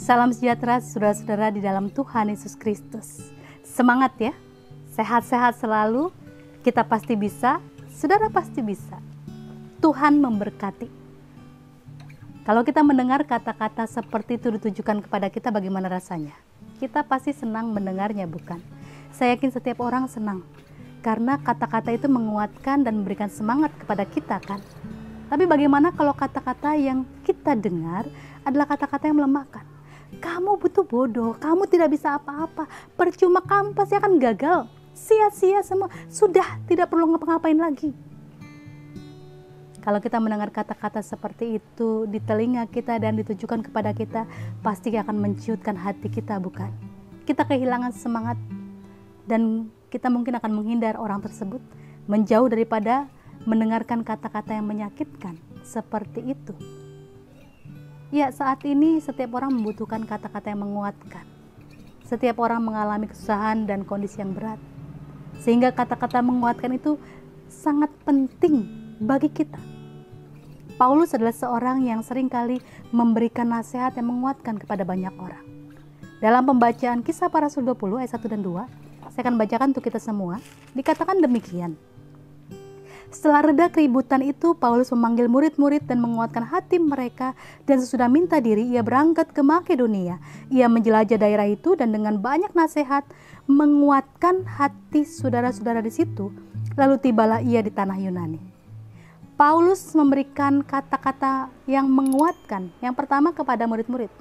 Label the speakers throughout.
Speaker 1: Salam sejahtera saudara-saudara di dalam Tuhan Yesus Kristus. Semangat ya, sehat-sehat selalu, kita pasti bisa, saudara pasti bisa. Tuhan memberkati. Kalau kita mendengar kata-kata seperti itu ditujukan kepada kita, bagaimana rasanya? Kita pasti senang mendengarnya, bukan? Saya yakin setiap orang senang, karena kata-kata itu menguatkan dan memberikan semangat kepada kita kan. Tapi bagaimana kalau kata-kata yang kita dengar adalah kata-kata yang melemahkan? Kamu butuh bodoh, kamu tidak bisa apa-apa, percuma, kamu pasti akan gagal, sia-sia semua, sudah tidak perlu ngapa-ngapain lagi. Kalau kita mendengar kata-kata seperti itu di telinga kita dan ditujukan kepada kita, pasti akan menciutkan hati kita, bukan? Kita kehilangan semangat dan kita mungkin akan menghindar orang tersebut, menjauh daripada mendengarkan kata-kata yang menyakitkan seperti itu. Ya, saat ini setiap orang membutuhkan kata-kata yang menguatkan. Setiap orang mengalami kesusahan dan kondisi yang berat. Sehingga kata-kata menguatkan itu sangat penting bagi kita. Paulus adalah seorang yang seringkali memberikan nasihat yang menguatkan kepada banyak orang. Dalam pembacaan Kisah Para Rasul 20 ayat 1 dan 2, saya akan bacakan untuk kita semua, dikatakan demikian. Setelah reda keributan itu, Paulus memanggil murid-murid dan menguatkan hati mereka, dan sesudah minta diri, ia berangkat ke Makedonia. Ia menjelajah daerah itu dan dengan banyak nasihat menguatkan hati saudara-saudara di situ. Lalu tibalah ia di tanah Yunani. Paulus memberikan kata-kata yang menguatkan. Yang pertama kepada murid-murid.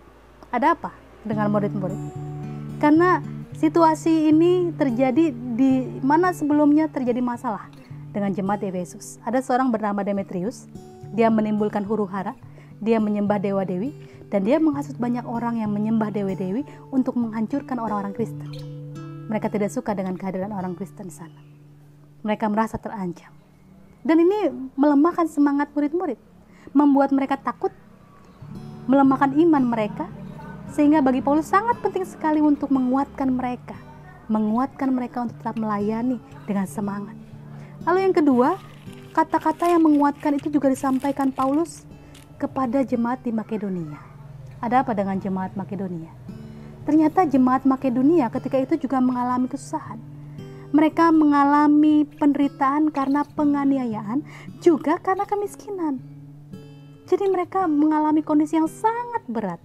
Speaker 1: Ada apa dengan murid-murid? Karena situasi ini terjadi di mana sebelumnya terjadi masalah dengan jemaat Efesus. Ada seorang bernama Demetrius, dia menimbulkan huru-hara, dia menyembah dewa-dewi, dan dia menghasut banyak orang yang menyembah dewa-dewi untuk menghancurkan orang-orang Kristen. Mereka tidak suka dengan kehadiran orang Kristen di sana. Mereka merasa terancam. Dan ini melemahkan semangat murid-murid, membuat mereka takut, melemahkan iman mereka, sehingga bagi Paulus sangat penting sekali untuk menguatkan mereka untuk tetap melayani dengan semangat. Lalu yang kedua, kata-kata yang menguatkan itu juga disampaikan Paulus kepada jemaat di Makedonia. Ada apa dengan jemaat Makedonia? Ternyata jemaat Makedonia ketika itu juga mengalami kesusahan. Mereka mengalami penderitaan karena penganiayaan, juga karena kemiskinan. Jadi mereka mengalami kondisi yang sangat berat.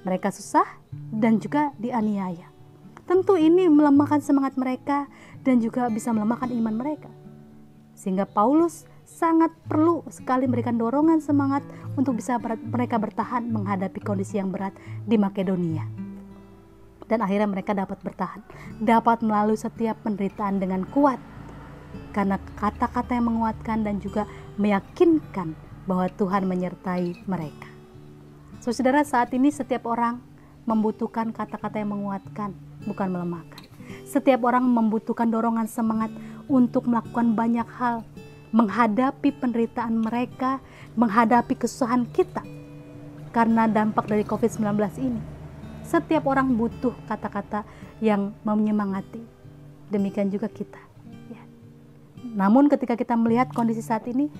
Speaker 1: Mereka susah dan juga dianiaya. Tentu ini melemahkan semangat mereka dan juga bisa melemahkan iman mereka. Sehingga Paulus sangat perlu sekali memberikan dorongan semangat untuk bisa mereka bertahan menghadapi kondisi yang berat di Makedonia. Dan akhirnya mereka dapat bertahan, dapat melalui setiap penderitaan dengan kuat. Karena kata-kata yang menguatkan dan juga meyakinkan bahwa Tuhan menyertai mereka. Saudara, saat ini setiap orang membutuhkan kata-kata yang menguatkan, bukan melemahkan. Setiap orang membutuhkan dorongan semangat untuk melakukan banyak hal, menghadapi penderitaan mereka, menghadapi kesusahan kita karena dampak dari COVID-19 ini. Setiap orang butuh kata-kata yang menyemangati. Demikian juga kita. Ya. Namun ketika kita melihat kondisi saat ini,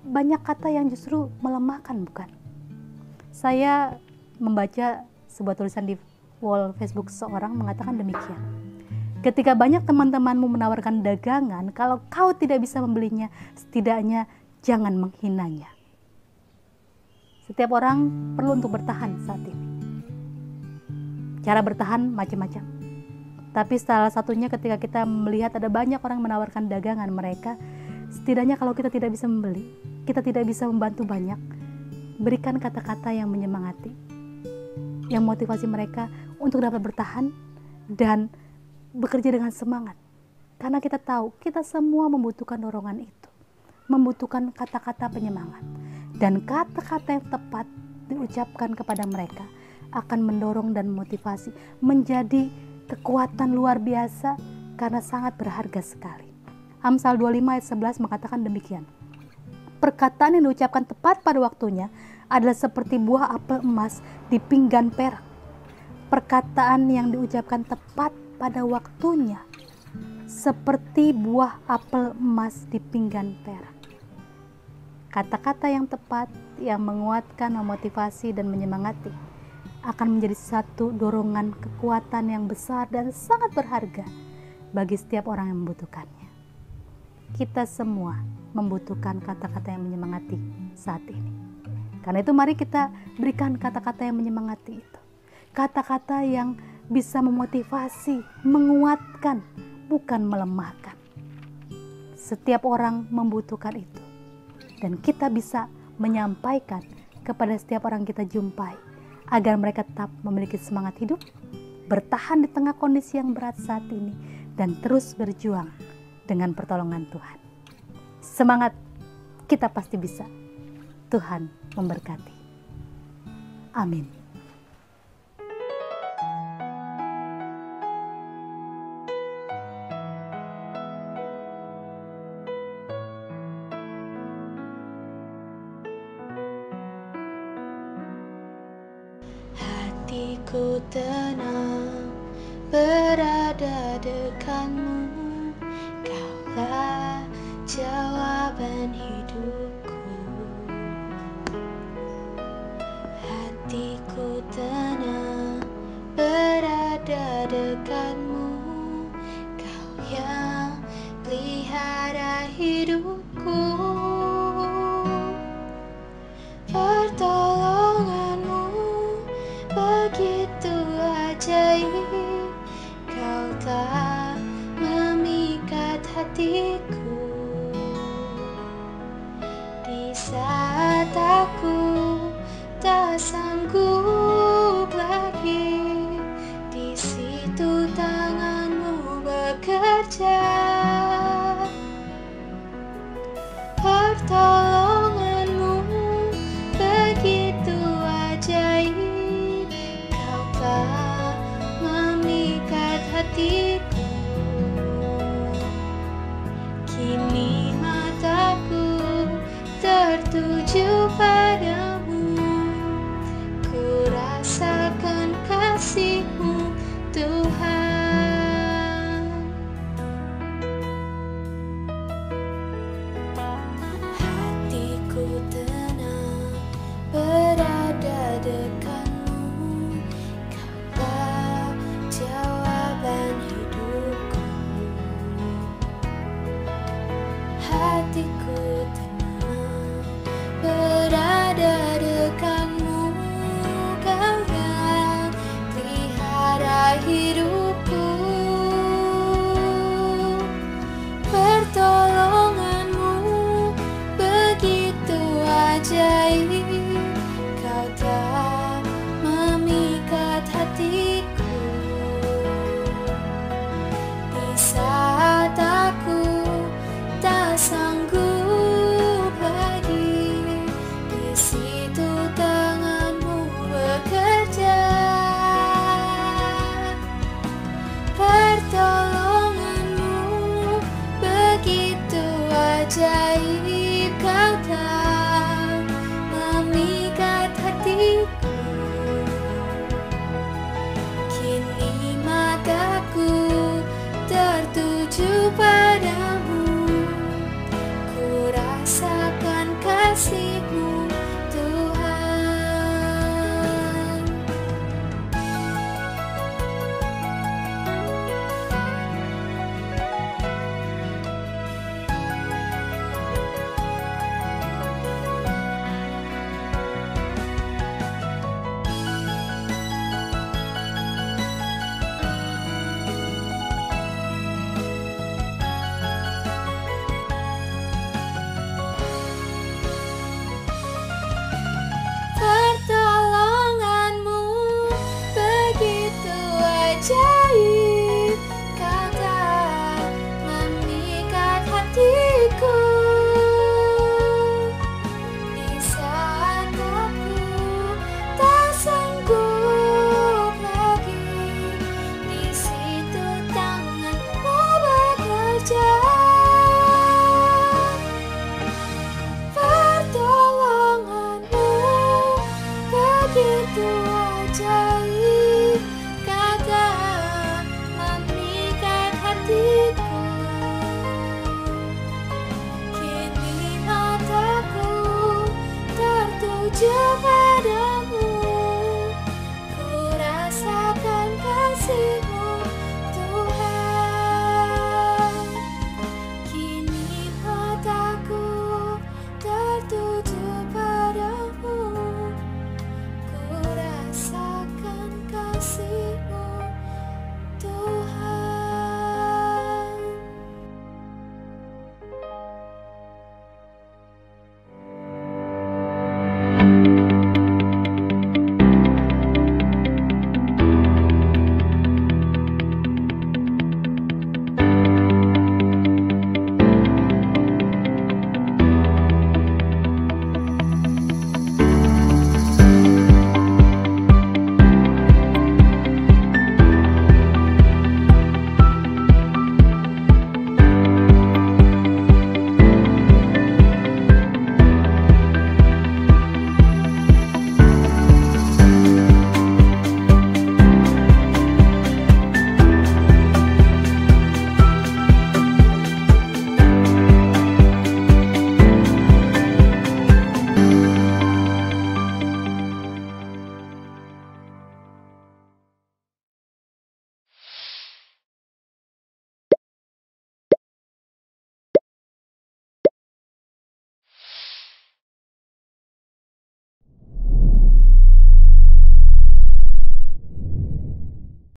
Speaker 1: banyak kata yang justru melemahkan, bukan? Saya membaca sebuah tulisan di wall Facebook seseorang mengatakan demikian. Ketika banyak teman-temanmu menawarkan dagangan, kalau kau tidak bisa membelinya, setidaknya jangan menghinanya. Setiap orang perlu untuk bertahan saat ini. Cara bertahan macam-macam. Tapi salah satunya ketika kita melihat ada banyak orang menawarkan dagangan mereka, setidaknya kalau kita tidak bisa membeli, kita tidak bisa membantu banyak, berikan kata-kata yang menyemangati, yang motivasi mereka untuk dapat bertahan dan bekerja dengan semangat. Karena kita tahu, kita semua membutuhkan dorongan itu. Membutuhkan kata-kata penyemangat. Dan kata-kata yang tepat diucapkan kepada mereka akan mendorong dan memotivasi menjadi kekuatan luar biasa karena sangat berharga sekali. Amsal 25 ayat 11 mengatakan demikian. Perkataan yang diucapkan tepat pada waktunya adalah seperti buah apel emas di pinggan perak. Perkataan yang diucapkan tepat pada waktunya seperti buah apel emas di pinggan perak. Kata-kata yang tepat, yang menguatkan, memotivasi, dan menyemangati akan menjadi satu dorongan kekuatan yang besar dan sangat berharga bagi setiap orang yang membutuhkannya. Kita semua membutuhkan kata-kata yang menyemangati saat ini. Karena itu mari kita berikan kata-kata yang menyemangati itu. Kata-kata yang bisa memotivasi, menguatkan, bukan melemahkan. Setiap orang membutuhkan itu. Dan kita bisa menyampaikan kepada setiap orang kita jumpai, agar mereka tetap memiliki semangat hidup, bertahan di tengah kondisi yang berat saat ini, dan terus berjuang dengan pertolongan Tuhan. Semangat, kita pasti bisa. Tuhan memberkati. Amin.
Speaker 2: Hatiku tenang berada dekatmu, Kaulah jawaban hidupku. Hatiku tenang berada dekatmu,